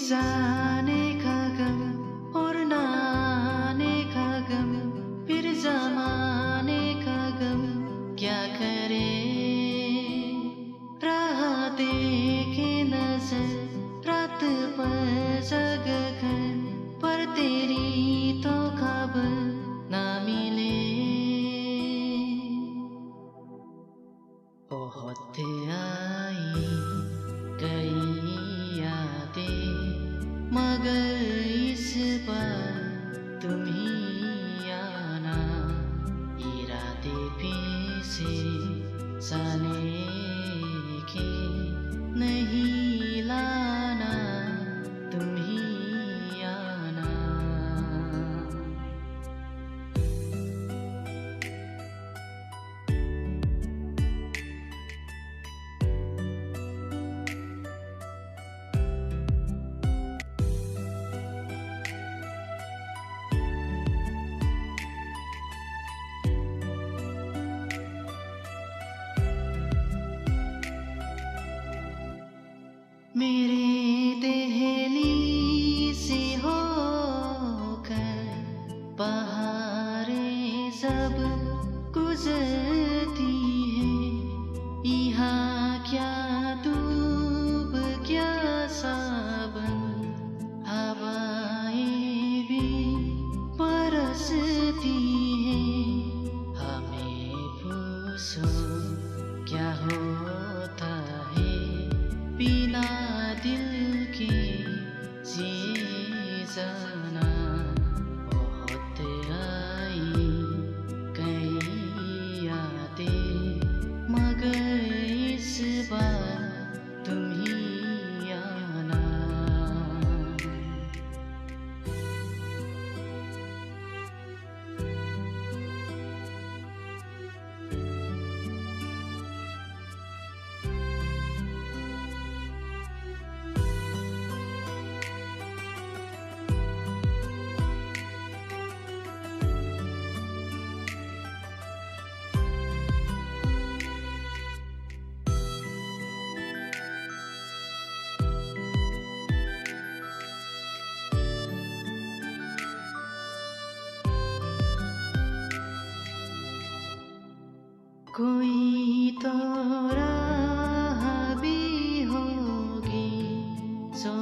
जाने का गम और ना आने का गम, फिर जमाने का गम क्या करे। राह देखे नजर रात पर जग कर, पर तेरी तो खबर ना मिले। बहुत आई कई यादें, मगर इस बार तुम ही आना। इरादे फिर से जाने के नहीं लाना, तुम ही आना। मेरे दहलीज से होकर बहारें सब गुजरती हैं। यहाँ क्या धूप क्या सावन, हवाएं भी बरसती हैं। हमें पूछो क्या होता है बिना दिल के जिए जाना। बहुत आई कई यादें, मगर इस बार तुम ही आना। कोई तो राह भी होगी जो